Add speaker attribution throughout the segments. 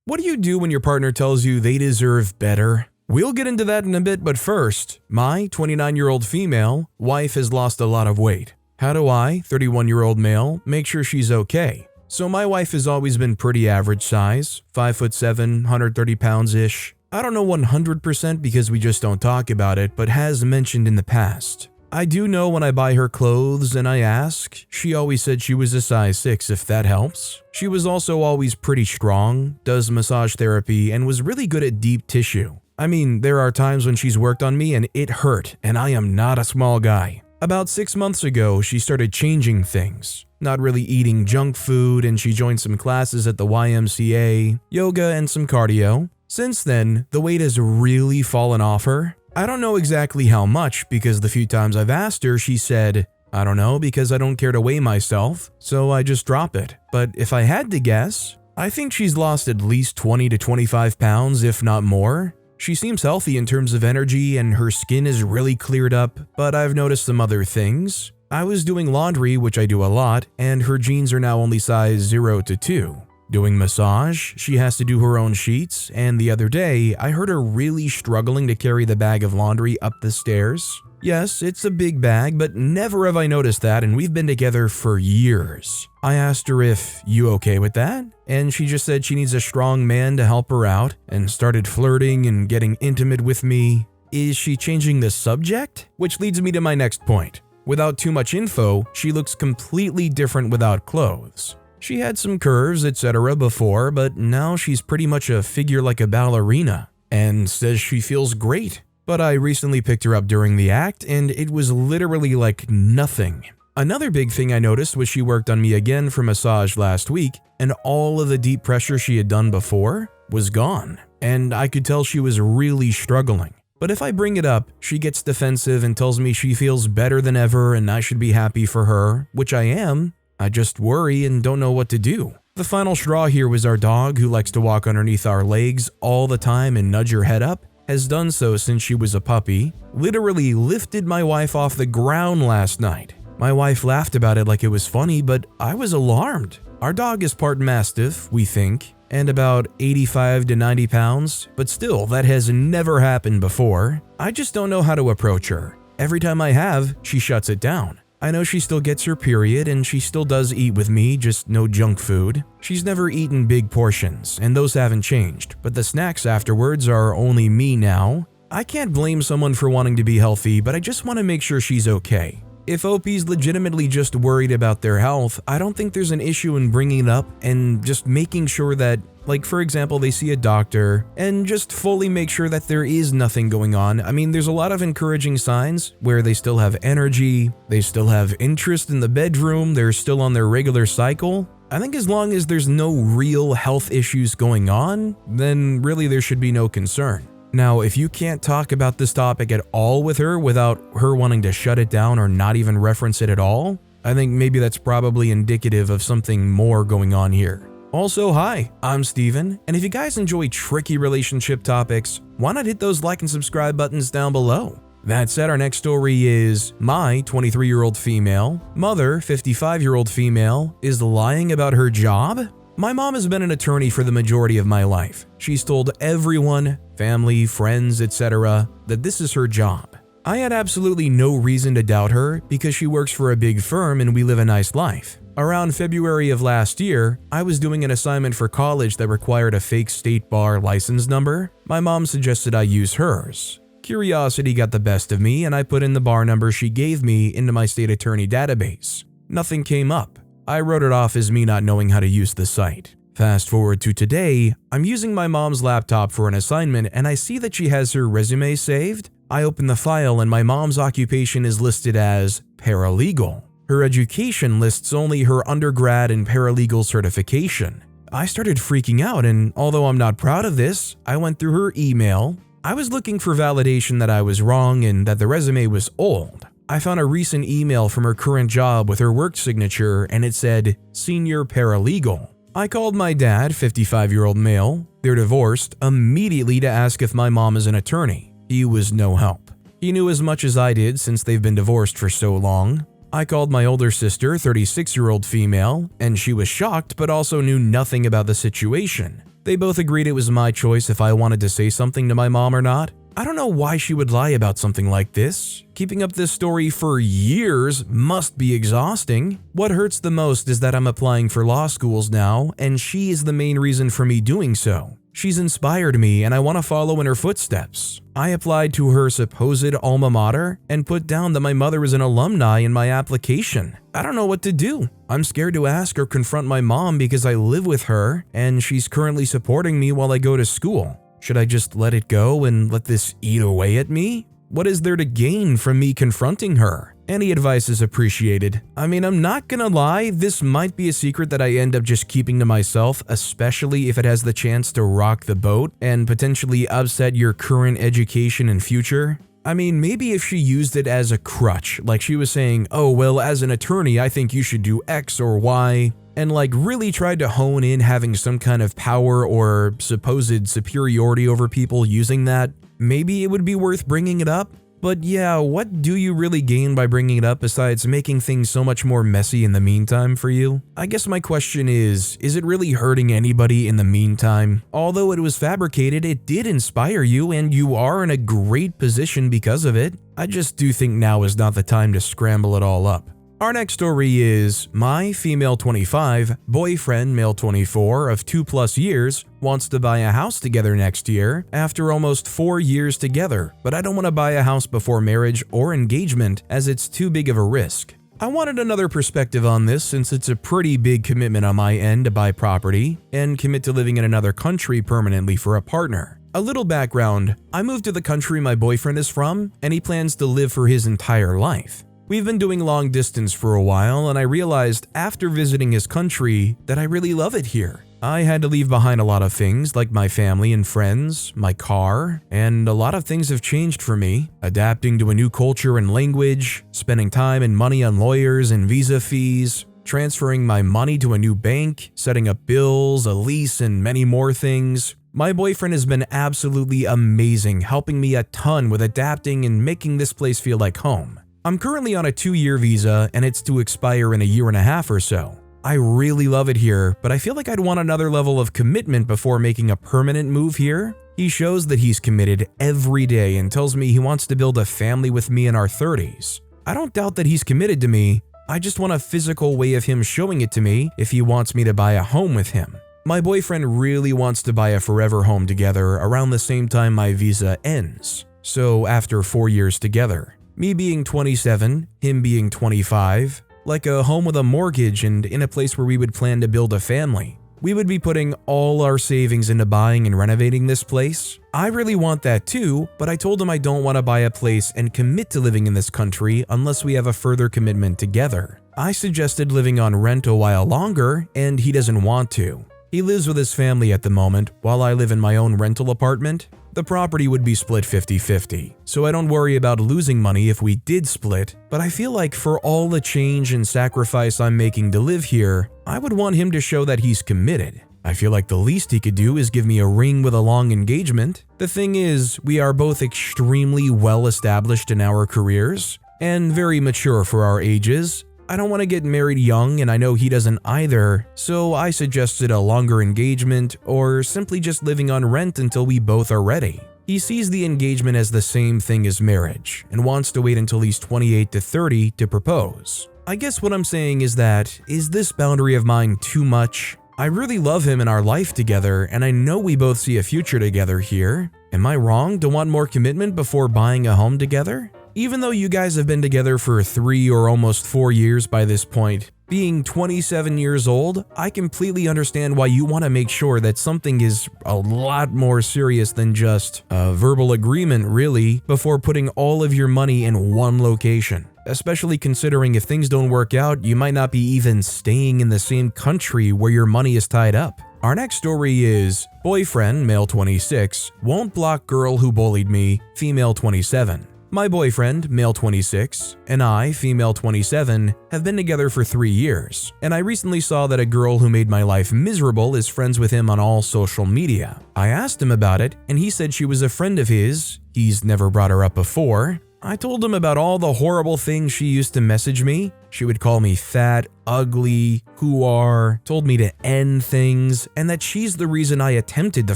Speaker 1: What do you do when your partner tells you they deserve better? We'll get into that in a bit, but first, my 29-year-old female wife has lost a lot of weight. How do I, 31-year-old male, make sure she's okay? So my wife has always been pretty average size, 5'7", 130 pounds-ish. I don't know 100% because we just don't talk about it, but has mentioned in the past. I do know when I buy her clothes and I ask, she always said she was a size 6 if that helps. She was also always pretty strong, does massage therapy, and was really good at deep tissue. I mean, there are times when she's worked on me and it hurt, and I am not a small guy. About 6 months ago, she started changing things. Not really eating junk food, and she joined some classes at the YMCA, yoga, and some cardio. Since then, the weight has really fallen off her. I don't know exactly how much because the few times I've asked her, she said, I don't know because I don't care to weigh myself, so I just drop it. But if I had to guess, I think she's lost at least 20 to 25 pounds, if not more. She seems healthy in terms of energy and her skin is really cleared up, but I've noticed some other things. I was doing laundry, which I do a lot, and her jeans are now only size 0 to 2. Doing massage, she has to do her own sheets, and the other day, I heard her really struggling to carry the bag of laundry up the stairs. Yes, it's a big bag, but never have I noticed that, and we've been together for years. I asked her if, you okay with that? And she just said she needs a strong man to help her out, and started flirting and getting intimate with me. Is she changing the subject? Which leads me to my next point. Without too much info, she looks completely different without clothes. She had some curves, etc. before, but now she's pretty much a figure like a ballerina, and says she feels great. But I recently picked her up during the act, and it was literally like nothing. Another big thing I noticed was she worked on me again for massage last week, and all of the deep pressure she had done before was gone, and I could tell she was really struggling. But if I bring it up, she gets defensive and tells me she feels better than ever and I should be happy for her, which I am. I just worry and don't know what to do. The final straw here was our dog, who likes to walk underneath our legs all the time and nudge her head up, has done so since she was a puppy, literally lifted my wife off the ground last night. My wife laughed about it like it was funny, but I was alarmed. Our dog is part Mastiff, we think, and about 85 to 90 pounds, but still, that has never happened before. I just don't know how to approach her. Every time I have, she shuts it down. I know she still gets her period and she still does eat with me, just no junk food. She's never eaten big portions, and those haven't changed, but the snacks afterwards are only me now. I can't blame someone for wanting to be healthy, but I just want to make sure she's okay. If OP's legitimately just worried about their health, I don't think there's an issue in bringing it up and just making sure that, like for example, they see a doctor and just fully make sure that there is nothing going on. I mean, there's a lot of encouraging signs where they still have energy, they still have interest in the bedroom, they're still on their regular cycle. I think as long as there's no real health issues going on, then really there should be no concern. Now, if you can't talk about this topic at all with her without her wanting to shut it down or not even reference it at all, I think maybe that's probably indicative of something more going on here. Also, hi, I'm Steven, and if you guys enjoy tricky relationship topics, why not hit those like and subscribe buttons down below? That said, our next story is my 23-year-old female, mother, 55-year-old female, is lying about her job? My mom has been an attorney for the majority of my life. She's told everyone, family, friends, etc., that this is her job. I had absolutely no reason to doubt her because she works for a big firm and we live a nice life. Around February of last year, I was doing an assignment for college that required a fake state bar license number. My mom suggested I use hers. Curiosity got the best of me and I put in the bar number she gave me into my state attorney database. Nothing came up. I wrote it off as me not knowing how to use the site. Fast forward to today, I'm using my mom's laptop for an assignment and I see that she has her resume saved. I open the file and my mom's occupation is listed as paralegal. Her education lists only her undergrad and paralegal certification. I started freaking out, and although I'm not proud of this, I went through her email. I was looking for validation that I was wrong and that the resume was old. I found a recent email from her current job with her work signature and it said, Senior Paralegal. I called my dad, 55-year-old male, they're divorced, immediately to ask if my mom is an attorney. He was no help. He knew as much as I did since they've been divorced for so long. I called my older sister, 36-year-old female, and she was shocked but also knew nothing about the situation. They both agreed it was my choice if I wanted to say something to my mom or not. I don't know why she would lie about something like this. Keeping up this story for years must be exhausting. What hurts the most is that I'm applying for law schools now, and she is the main reason for me doing so. She's inspired me, and I want to follow in her footsteps. I applied to her supposed alma mater and put down that my mother is an alumni in my application. I don't know what to do. I'm scared to ask or confront my mom because I live with her, and she's currently supporting me while I go to school. Should I just let it go and let this eat away at me? What is there to gain from me confronting her? Any advice is appreciated. I mean, I'm not gonna lie, this might be a secret that I end up just keeping to myself, especially if it has the chance to rock the boat and potentially upset your current education and future. I mean, maybe if she used it as a crutch, like she was saying, oh, well, as an attorney, I think you should do X or Y, and like really tried to hone in having some kind of power or supposed superiority over people using that, maybe it would be worth bringing it up. But yeah, what do you really gain by bringing it up besides making things so much more messy in the meantime for you? I guess my question is it really hurting anybody in the meantime? Although it was fabricated, it did inspire you and you are in a great position because of it. I just do think now is not the time to scramble it all up. Our next story is, my female 25, boyfriend male 24 of 2+ years wants to buy a house together next year after almost 4 years together, but I don't want to buy a house before marriage or engagement as it's too big of a risk. I wanted another perspective on this since it's a pretty big commitment on my end to buy property and commit to living in another country permanently for a partner. A little background, I moved to the country my boyfriend is from and he plans to live for his entire life. We've been doing long distance for a while and I realized after visiting his country that I really love it here. I had to leave behind a lot of things like my family and friends, my car, and a lot of things have changed for me. Adapting to a new culture and language, spending time and money on lawyers and visa fees, transferring my money to a new bank, setting up bills, a lease, and many more things. My boyfriend has been absolutely amazing, helping me a ton with adapting and making this place feel like home. I'm currently on a 2-year visa and it's to expire in a 1.5 years or so. I really love it here, but I feel like I'd want another level of commitment before making a permanent move here. He shows that he's committed every day and tells me he wants to build a family with me in our 30s. I don't doubt that he's committed to me, I just want a physical way of him showing it to me if he wants me to buy a home with him. My boyfriend really wants to buy a forever home together around the same time my visa ends, so after 4 years together. Me being 27, him being 25, like a home with a mortgage and in a place where we would plan to build a family. We would be putting all our savings into buying and renovating this place. I really want that too, but I told him I don't want to buy a place and commit to living in this country unless we have a further commitment together. I suggested living on rent a while longer, and he doesn't want to. He lives with his family at the moment, while I live in my own rental apartment. The property would be split 50-50, so I don't worry about losing money if we did split, but I feel like for all the change and sacrifice I'm making to live here, I would want him to show that he's committed. I feel like the least he could do is give me a ring with a long engagement. The thing is, we are both extremely well established in our careers, and very mature for our ages. I don't want to get married young and I know he doesn't either, so I suggested a longer engagement or simply just living on rent until we both are ready. He sees the engagement as the same thing as marriage and wants to wait until he's 28 to 30 to propose. I guess what I'm saying is that, is this boundary of mine too much? I really love him in our life together and I know we both see a future together here. Am I wrong to want more commitment before buying a home together? Even though you guys have been together for 3 or almost 4 years by this point, being 27 years old, I completely understand why you want to make sure that something is a lot more serious than just a verbal agreement really, before putting all of your money in one location. Especially considering if things don't work out, you might not be even staying in the same country where your money is tied up. Our next story is, boyfriend, male 26, won't block girl who bullied me, female 27. My boyfriend, male 26, and I, female 27, have been together for 3 years, and I recently saw that a girl who made my life miserable is friends with him on all social media. I asked him about it, and he said she was a friend of his. He's never brought her up before. I told him about all the horrible things she used to message me. She would call me fat, ugly, hooar, told me to end things, and that she's the reason I attempted the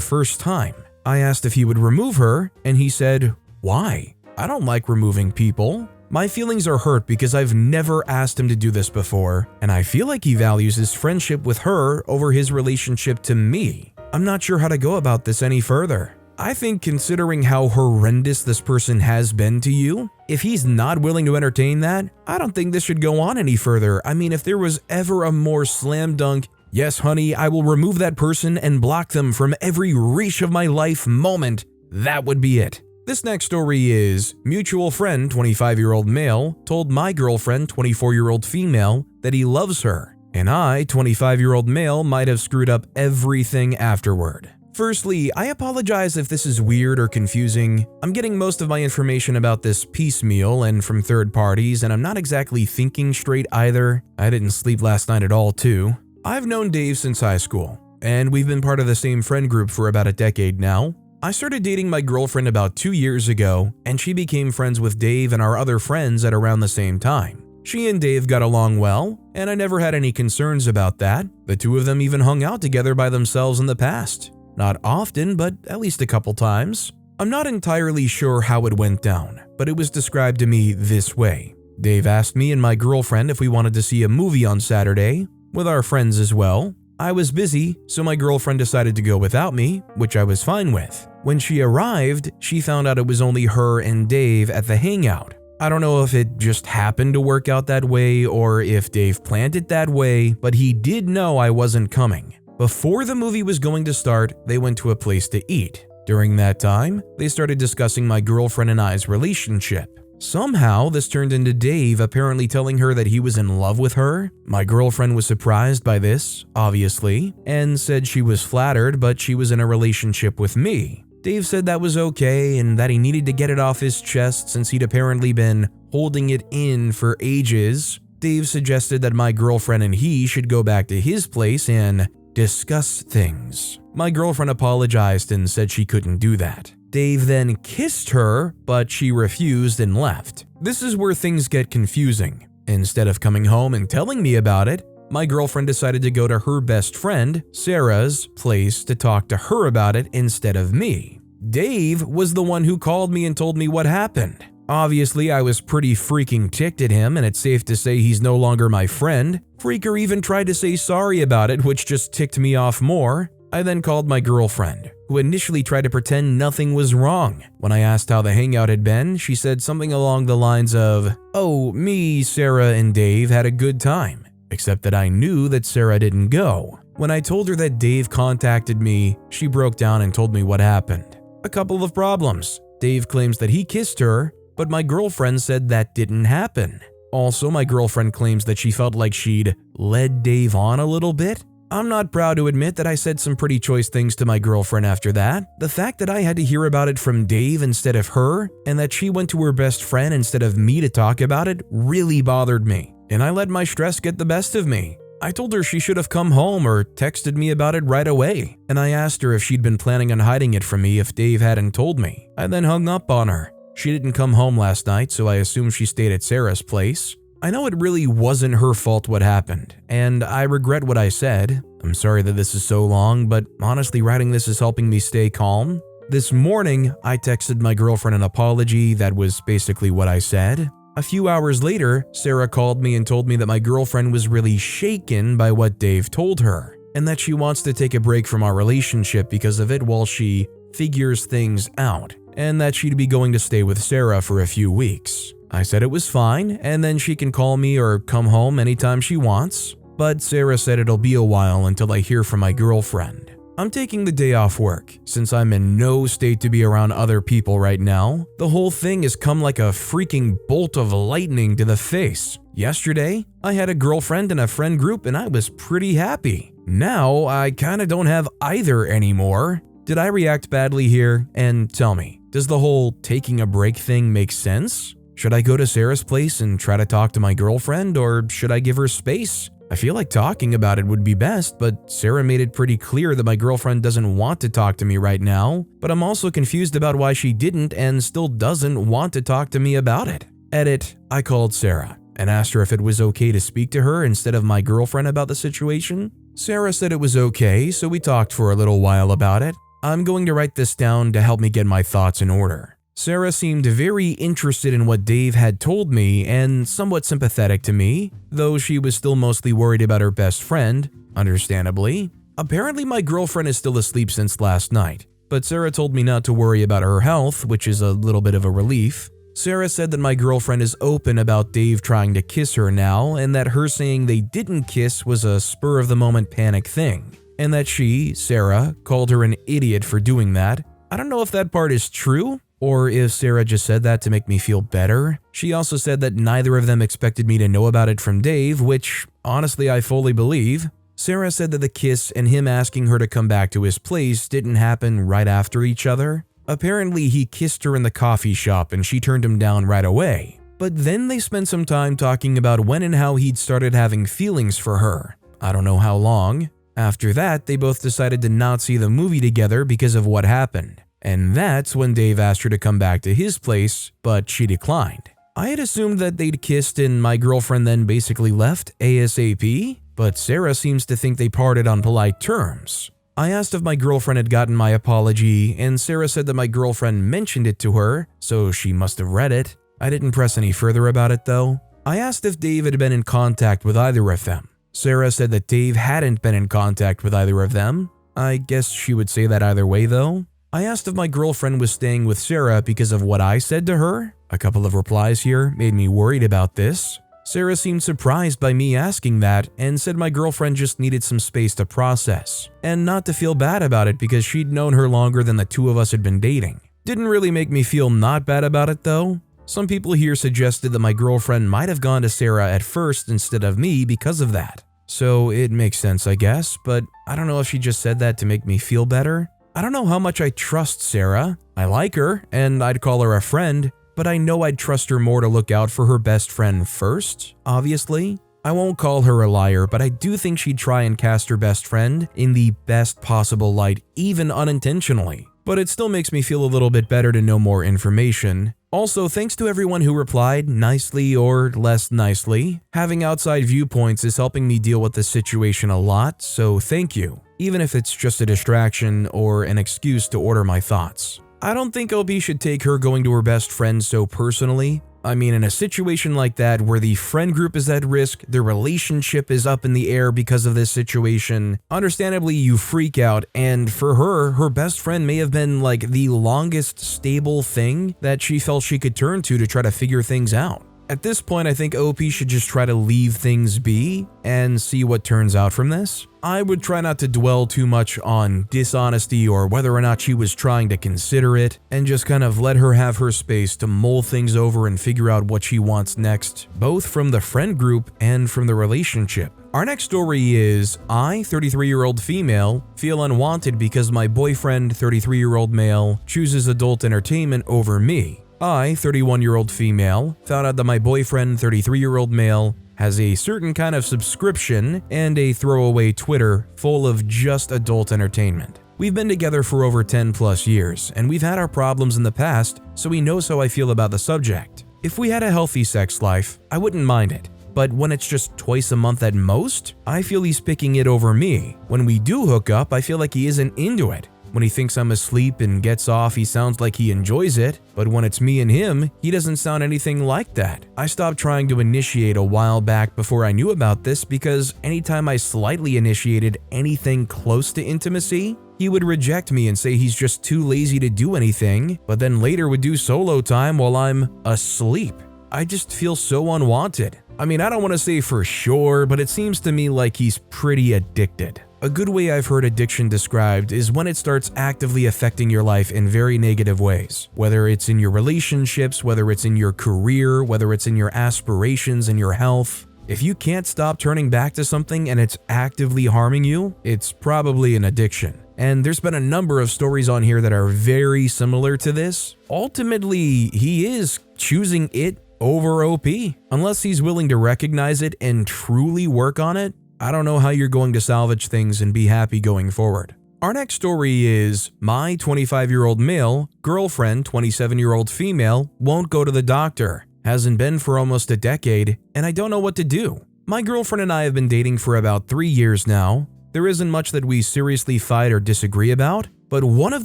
Speaker 1: first time. I asked if he would remove her, and he said, "Why? I don't like removing people." My feelings are hurt because I've never asked him to do this before, and I feel like he values his friendship with her over his relationship to me. I'm not sure how to go about this any further. I think considering how horrendous this person has been to you, if he's not willing to entertain that, I don't think this should go on any further. I mean, if there was ever a more slam dunk, "Yes, honey, I will remove that person and block them from every reach of my life" moment, that would be it. This next story is mutual friend 25-year-old male told my girlfriend 24-year-old female that he loves her, and I 25-year-old male might have screwed up everything afterward. Firstly, I apologize if this is weird or confusing. I'm getting most of my information about this piecemeal and from third parties, and I'm not exactly thinking straight either. I didn't sleep last night at all too. I've known Dave since high school, and we've been part of the same friend group for about a decade now. I started dating my girlfriend about 2 years ago, and she became friends with Dave and our other friends at around the same time. She and Dave got along well, and I never had any concerns about that. The two of them even hung out together by themselves in the past. Not often, but at least a couple times. I'm not entirely sure how it went down, but it was described to me this way. Dave asked me and my girlfriend if we wanted to see a movie on Saturday, with our friends as well. I was busy, so my girlfriend decided to go without me, which I was fine with. When she arrived, she found out it was only her and Dave at the hangout. I don't know if it just happened to work out that way or if Dave planned it that way, but he did know I wasn't coming. Before the movie was going to start, they went to a place to eat. During that time, they started discussing my girlfriend and I's relationship. Somehow, this turned into Dave apparently telling her that he was in love with her. My girlfriend was surprised by this, obviously, and said she was flattered, but she was in a relationship with me. Dave said that was okay and that he needed to get it off his chest since he'd apparently been holding it in for ages. Dave suggested that my girlfriend and he should go back to his place and discuss things. My girlfriend apologized and said she couldn't do that. Dave then kissed her, but she refused and left. This is where things get confusing. Instead of coming home and telling me about it, my girlfriend decided to go to her best friend, Sarah's, place to talk to her about it instead of me. Dave was the one who called me and told me what happened. Obviously, I was pretty freaking ticked at him, and it's safe to say he's no longer my friend. Freaker even tried to say sorry about it, which just ticked me off more. I then called my girlfriend, who initially tried to pretend nothing was wrong. When I asked how the hangout had been, she said something along the lines of, "Oh, me, Sarah, and Dave had a good time," except that I knew that Sarah didn't go. When I told her that Dave contacted me, she broke down and told me what happened. A couple of problems. Dave claims that he kissed her, but my girlfriend said that didn't happen. Also, my girlfriend claims that she felt like she'd led Dave on a little bit. I'm not proud to admit that I said some pretty choice things to my girlfriend after that. The fact that I had to hear about it from Dave instead of her, and that she went to her best friend instead of me to talk about it, really bothered me, and I let my stress get the best of me. I told her she should have come home or texted me about it right away, and I asked her if she'd been planning on hiding it from me if Dave hadn't told me. I then hung up on her. She didn't come home last night, so I assume she stayed at Sarah's place. I know it really wasn't her fault what happened, and I regret what I said. I'm sorry that this is so long, but honestly, writing this is helping me stay calm. This morning, I texted my girlfriend an apology that was basically what I said. A few hours later, Sarah called me and told me that my girlfriend was really shaken by what Dave told her, and that she wants to take a break from our relationship because of it while she figures things out, and that she'd be going to stay with Sarah for a few weeks. I said it was fine, and then she can call me or come home anytime she wants, but Sarah said it'll be a while until I hear from my girlfriend. I'm taking the day off work, since I'm in no state to be around other people right now. The whole thing has come like a freaking bolt of lightning to the face. Yesterday, I had a girlfriend and a friend group and I was pretty happy. Now, I kinda don't have either anymore. Did I react badly here? And tell me, does the whole taking a break thing make sense? Should I go to Sarah's place and try to talk to my girlfriend, or should I give her space? I feel like talking about it would be best, but Sarah made it pretty clear that my girlfriend doesn't want to talk to me right now, but I'm also confused about why she didn't and still doesn't want to talk to me about it. Edit, I called Sarah and asked her if it was okay to speak to her instead of my girlfriend about the situation. Sarah said it was okay, so we talked for a little while about it. I'm going to write this down to help me get my thoughts in order. Sarah seemed very interested in what Dave had told me and somewhat sympathetic to me, though she was still mostly worried about her best friend, understandably. Apparently my girlfriend is still asleep since last night, but Sarah told me not to worry about her health, which is a little bit of a relief. Sarah said that my girlfriend is open about Dave trying to kiss her now, and that her saying they didn't kiss was a spur-of-the-moment panic thing, and that she, Sarah, called her an idiot for doing that. I don't know if that part is true, or if Sarah just said that to make me feel better. She also said that neither of them expected me to know about it from Dave, which, honestly, I fully believe. Sarah said that the kiss and him asking her to come back to his place didn't happen right after each other. Apparently, he kissed her in the coffee shop and she turned him down right away. But then they spent some time talking about when and how he'd started having feelings for her. I don't know how long. After that, they both decided to not see the movie together because of what happened. And that's when Dave asked her to come back to his place, but she declined. I had assumed that they'd kissed and my girlfriend then basically left ASAP, but Sarah seems to think they parted on polite terms. I asked if my girlfriend had gotten my apology, and Sarah said that my girlfriend mentioned it to her, so she must have read it. I didn't press any further about it though. I asked if Dave had been in contact with either of them. Sarah said that Dave hadn't been in contact with either of them. I guess she would say that either way though. I asked if my girlfriend was staying with Sarah because of what I said to her. A couple of replies here made me worried about this. Sarah seemed surprised by me asking that and said my girlfriend just needed some space to process, and not to feel bad about it because she'd known her longer than the two of us had been dating. Didn't really make me feel not bad about it though. Some people here suggested that my girlfriend might have gone to Sarah at first instead of me because of that. So it makes sense, I guess, but I don't know if she just said that to make me feel better. I don't know how much I trust Sarah. I like her, and I'd call her a friend, but I know I'd trust her more to look out for her best friend first, obviously. I won't call her a liar, but I do think she'd try and cast her best friend in the best possible light, even unintentionally. But it still makes me feel a little bit better to know more information. Also, thanks to everyone who replied, nicely or less nicely. Having outside viewpoints is helping me deal with this situation a lot, so thank you, even if it's just a distraction or an excuse to order my thoughts. I don't think OP should take her going to her best friend so personally. I mean, in a situation like that where the friend group is at risk, their relationship is up in the air because of this situation, understandably you freak out, and for her, her best friend may have been like the longest stable thing that she felt she could turn to try to figure things out. At this point, I think OP should just try to leave things be and see what turns out from this. I would try not to dwell too much on dishonesty or whether or not she was trying to consider it, and just kind of let her have her space to mull things over and figure out what she wants next, both from the friend group and from the relationship. Our next story is, I, 33-year-old female, feel unwanted because my boyfriend, 33-year-old male, chooses adult entertainment over me. I, 31-year-old female, found out that my boyfriend, 33-year-old male, has a certain kind of subscription and a throwaway Twitter full of just adult entertainment. We've been together for over 10 plus years, and we've had our problems in the past, so he knows how I feel about the subject. If we had a healthy sex life, I wouldn't mind it. But when it's just twice a month at most, I feel he's picking it over me. When we do hook up, I feel like he isn't into it. When he thinks I'm asleep and gets off, he sounds like he enjoys it, but when it's me and him, he doesn't sound anything like that. I stopped trying to initiate a while back before I knew about this because anytime I slightly initiated anything close to intimacy, he would reject me and say he's just too lazy to do anything, but then later would do solo time while I'm asleep. I just feel so unwanted. I mean, I don't want to say for sure, but it seems to me like he's pretty addicted. A good way I've heard addiction described is when it starts actively affecting your life in very negative ways. Whether it's in your relationships, whether it's in your career, whether it's in your aspirations and your health. If you can't stop turning back to something and it's actively harming you, it's probably an addiction. And there's been a number of stories on here that are very similar to this. Ultimately, he is choosing it over OP. Unless he's willing to recognize it and truly work on it, I don't know how you're going to salvage things and be happy going forward. Our next story is my 25-year-old male, girlfriend, 27-year-old female, won't go to the doctor. Hasn't been for almost a decade, and I don't know what to do. My girlfriend and I have been dating for about 3 years now. There isn't much that we seriously fight or disagree about, but one of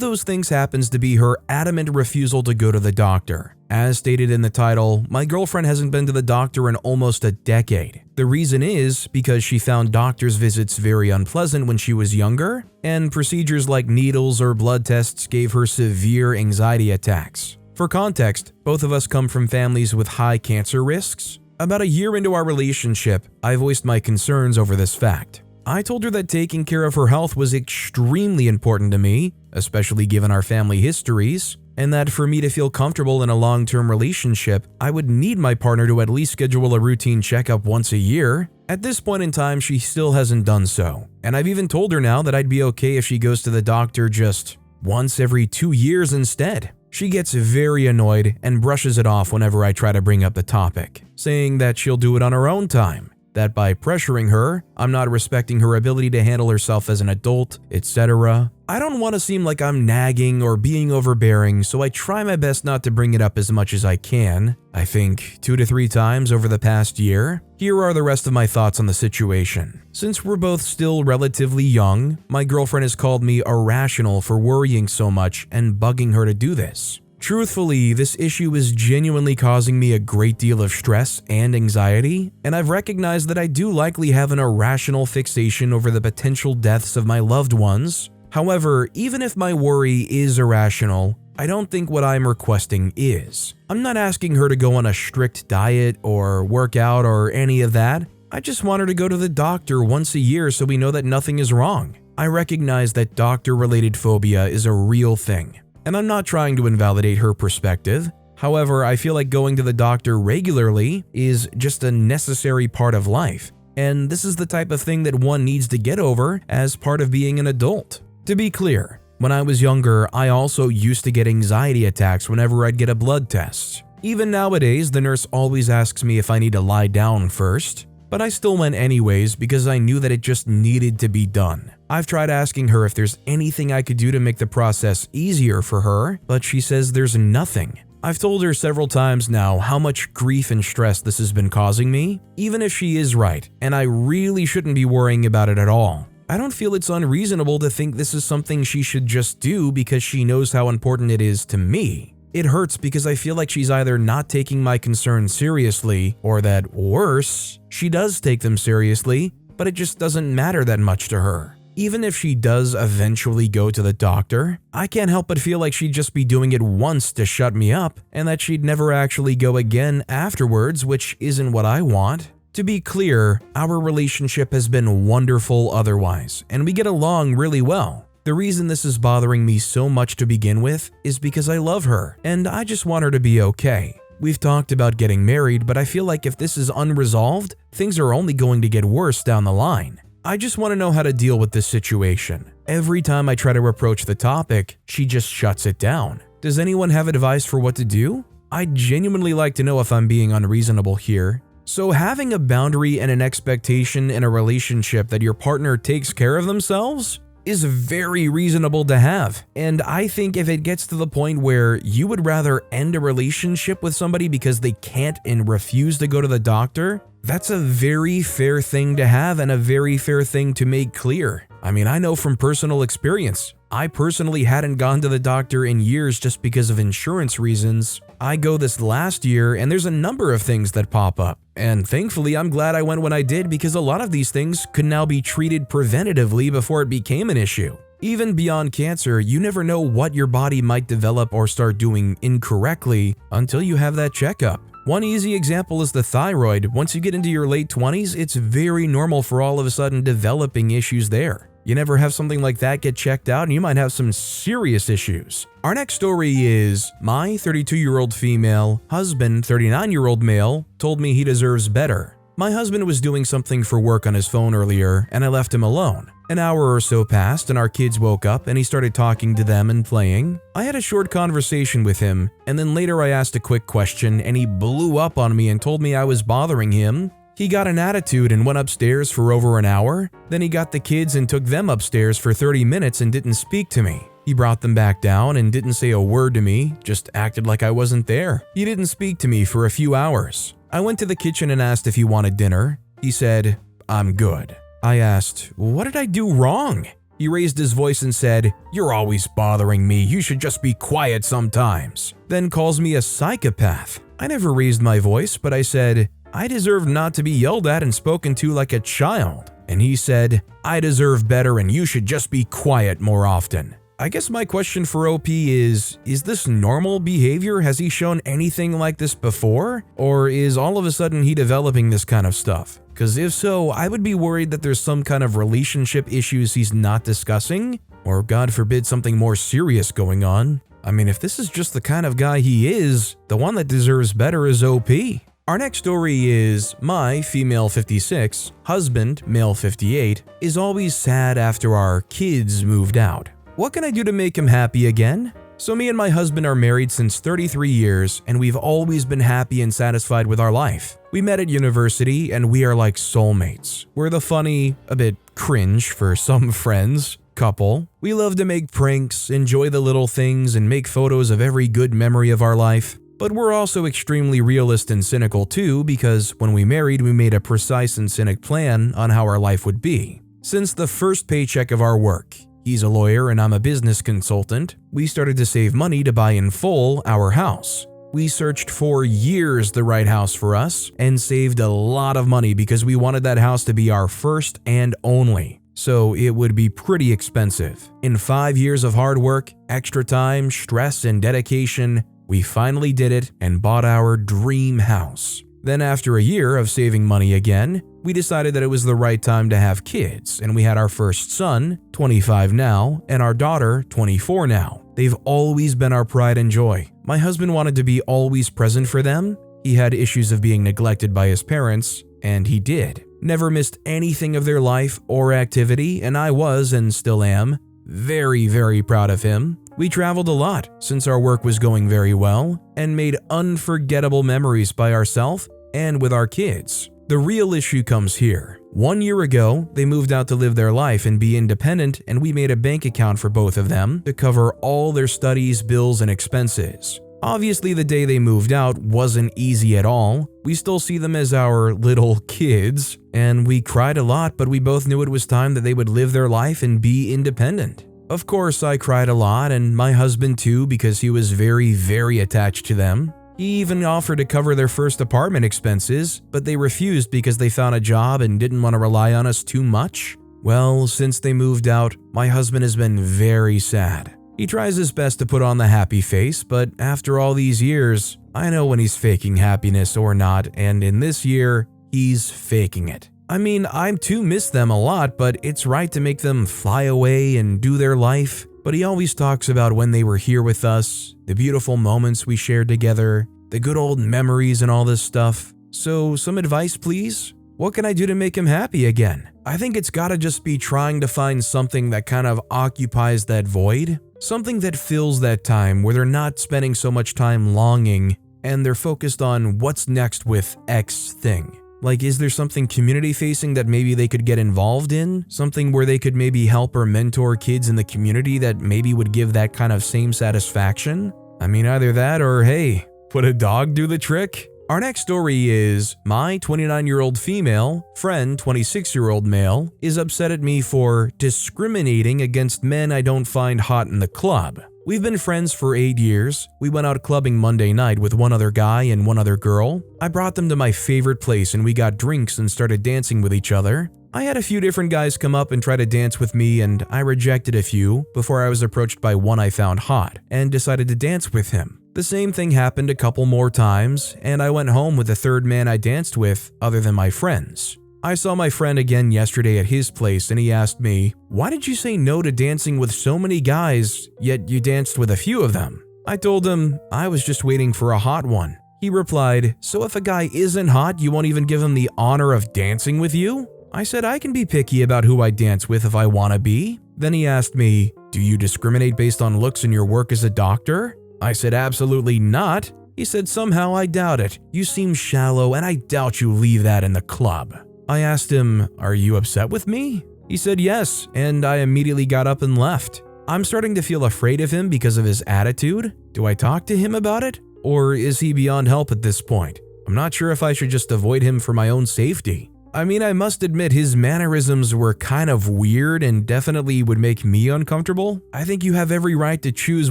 Speaker 1: those things happens to be her adamant refusal to go to the doctor. As stated in the title, my girlfriend hasn't been to the doctor in almost a decade. The reason is because she found doctor's visits very unpleasant when she was younger, and procedures like needles or blood tests gave her severe anxiety attacks. For context, both of us come from families with high cancer risks. About a year into our relationship, I voiced my concerns over this fact. I told her that taking care of her health was extremely important to me, especially given our family histories, and that for me to feel comfortable in a long-term relationship, I would need my partner to at least schedule a routine checkup once a year. At this point in time, she still hasn't done so, and I've even told her now that I'd be okay if she goes to the doctor just once every 2 years instead. She gets very annoyed and brushes it off whenever I try to bring up the topic, saying that she'll do it on her own time, that by pressuring her, I'm not respecting her ability to handle herself as an adult, etc. I don't want to seem like I'm nagging or being overbearing, so I try my best not to bring it up as much as I can. I think 2 to 3 times over the past year. Here are the rest of my thoughts on the situation. Since we're both still relatively young, my girlfriend has called me irrational for worrying so much and bugging her to do this. Truthfully, this issue is genuinely causing me a great deal of stress and anxiety, and I've recognized that I do likely have an irrational fixation over the potential deaths of my loved ones. However, even if my worry is irrational, I don't think what I'm requesting is. I'm not asking her to go on a strict diet or work out or any of that. I just want her to go to the doctor once a year so we know that nothing is wrong. I recognize that doctor-related phobia is a real thing, and I'm not trying to invalidate her perspective. However, I feel like going to the doctor regularly is just a necessary part of life, and this is the type of thing that one needs to get over as part of being an adult. To be clear, when I was younger, I also used to get anxiety attacks whenever I'd get a blood test. Even nowadays, the nurse always asks me if I need to lie down first, but I still went anyways because I knew that it just needed to be done. I've tried asking her if there's anything I could do to make the process easier for her, but she says there's nothing. I've told her several times now how much grief and stress this has been causing me, even if she is right, and I really shouldn't be worrying about it at all. I don't feel it's unreasonable to think this is something she should just do because she knows how important it is to me. It hurts because I feel like she's either not taking my concerns seriously, or that, worse, she does take them seriously, but it just doesn't matter that much to her. Even if she does eventually go to the doctor, I can't help but feel like she'd just be doing it once to shut me up, and that she'd never actually go again afterwards, which isn't what I want. To be clear, our relationship has been wonderful otherwise, and we get along really well. The reason this is bothering me so much to begin with is because I love her, and I just want her to be okay. We've talked about getting married, but I feel like if this is unresolved, things are only going to get worse down the line. I just want to know how to deal with this situation. Every time I try to approach the topic, she just shuts it down. Does anyone have advice for what to do? I'd genuinely like to know if I'm being unreasonable here. So having a boundary and an expectation in a relationship that your partner takes care of themselves is very reasonable to have. And I think if it gets to the point where you would rather end a relationship with somebody because they can't and refuse to go to the doctor, that's a very fair thing to have and a very fair thing to make clear. I mean, I know from personal experience. I personally hadn't gone to the doctor in years just because of insurance reasons. I go this last year and there's a number of things that pop up. And thankfully, I'm glad I went when I did because a lot of these things could now be treated preventatively before it became an issue. Even beyond cancer, you never know what your body might develop or start doing incorrectly until you have that checkup. One easy example is the thyroid. Once you get into your late 20s, it's very normal for all of a sudden developing issues there. You never have something like that get checked out and you might have some serious issues. Our next story is my 32-year-old female husband, 39-year-old male, told me he deserves better. My husband was doing something for work on his phone earlier and I left him alone. An hour or so passed and our kids woke up and he started talking to them and playing. I had a short conversation with him, and then later I asked a quick question and he blew up on me and told me I was bothering him. He got an attitude and went upstairs for over an hour. Then he got the kids and took them upstairs for 30 minutes and didn't speak to me. He brought them back down and didn't say a word to me, just acted like I wasn't there. He didn't speak to me for a few hours. I went to the kitchen and asked if he wanted dinner. He said, "I'm good." I asked, "What did I do wrong?" He raised his voice and said, "You're always bothering me, you should just be quiet sometimes." Then calls me a psychopath. I never raised my voice, but I said, "I deserve not to be yelled at and spoken to like a child." And he said, "I deserve better and you should just be quiet more often." I guess my question for OP is this normal behavior? Has he shown anything like this before? Or is all of a sudden he developing this kind of stuff? Because if so, I would be worried that there's some kind of relationship issues he's not discussing, or God forbid something more serious going on. I mean, if this is just the kind of guy he is, the one that deserves better is OP. Our next story is my, female 56, husband, male 58, is always sad after our kids moved out. What can I do to make him happy again? So me and my husband are married since 33 years and we've always been happy and satisfied with our life. We met at university and we are like soulmates. We're the funny, a bit cringe for some friends, couple. We love to make pranks, enjoy the little things, and make photos of every good memory of our life. But we're also extremely realist and cynical too, because when we married, we made a precise and cynic plan on how our life would be. Since the first paycheck of our work, he's a lawyer and I'm a business consultant, we started to save money to buy in full our house. We searched for years the right house for us and saved a lot of money because we wanted that house to be our first and only. So it would be pretty expensive. In 5 years of hard work, extra time, stress, and dedication, we finally did it and bought our dream house. Then after a year of saving money again, we decided that it was the right time to have kids, and we had our first son, 25 now, and our daughter, 24 now. They've always been our pride and joy. My husband wanted to be always present for them. He had issues of being neglected by his parents, and he did. Never missed anything of their life or activity, and I was, and still am, very, very proud of him. We traveled a lot since our work was going very well, and made unforgettable memories by ourselves and with our kids. The real issue comes here. 1 year ago, they moved out to live their life and be independent, and we made a bank account for both of them to cover all their studies, bills, and expenses. Obviously, the day they moved out wasn't easy at all. We still see them as our little kids, and we cried a lot, but we both knew it was time that they would live their life and be independent. Of course, I cried a lot, and my husband too, because he was very, very attached to them. He even offered to cover their first apartment expenses, but they refused because they found a job and didn't want to rely on us too much. Well, since they moved out, my husband has been very sad. He tries his best to put on the happy face, but after all these years, I know when he's faking happiness or not, and in this year, he's faking it. I mean, I too miss them a lot, but it's right to make them fly away and do their life. But he always talks about when they were here with us, the beautiful moments we shared together, the good old memories and all this stuff. So some advice, please? What can I do to make him happy again? I think it's gotta just be trying to find something that kind of occupies that void. Something that fills that time where they're not spending so much time longing and they're focused on what's next with X thing. Like, is there something community facing that maybe they could get involved in? Something where they could maybe help or mentor kids in the community that maybe would give that kind of same satisfaction? I mean, either that or hey, would a dog do the trick? Our next story is my 29-year-old female friend, 26-year-old male, is upset at me for discriminating against men I don't find hot in the club. We've been friends for 8 years. We went out clubbing Monday night with one other guy and one other girl. I brought them to my favorite place and we got drinks and started dancing with each other. I had a few different guys come up and try to dance with me, and I rejected a few before I was approached by one I found hot and decided to dance with him. The same thing happened a couple more times, and I went home with the third man I danced with other than my friends. I saw my friend again yesterday at his place and he asked me, "Why did you say no to dancing with so many guys, yet you danced with a few of them?" I told him I was just waiting for a hot one. He replied, "So if a guy isn't hot, you won't even give him the honor of dancing with you?" I said I can be picky about who I dance with if I want to be. Then he asked me, do you discriminate based on looks in your work as a doctor? I said absolutely not. He said somehow I doubt it. You seem shallow and I doubt you leave that in the club. I asked him, are you upset with me? He said yes, and I immediately got up and left. I'm starting to feel afraid of him because of his attitude. Do I talk to him about it? Or is he beyond help at this point? I'm not sure if I should just avoid him for my own safety. I mean, I must admit his mannerisms were kind of weird and definitely would make me uncomfortable. I think you have every right to choose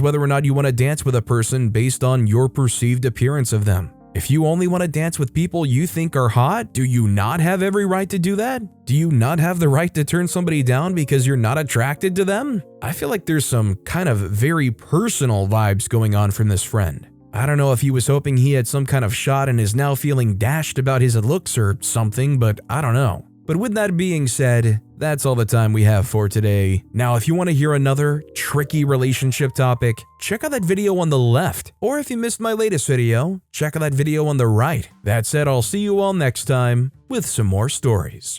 Speaker 1: whether or not you want to dance with a person based on your perceived appearance of them. If you only want to dance with people you think are hot, do you not have every right to do that? Do you not have the right to turn somebody down because you're not attracted to them? I feel like there's some kind of very personal vibes going on from this friend. I don't know if he was hoping he had some kind of shot and is now feeling dashed about his looks or something, but I don't know. But with that being said, that's all the time we have for today. Now, if you want to hear another tricky relationship topic, check out that video on the left. Or if you missed my latest video, check out that video on the right. That said, I'll see you all next time with some more stories.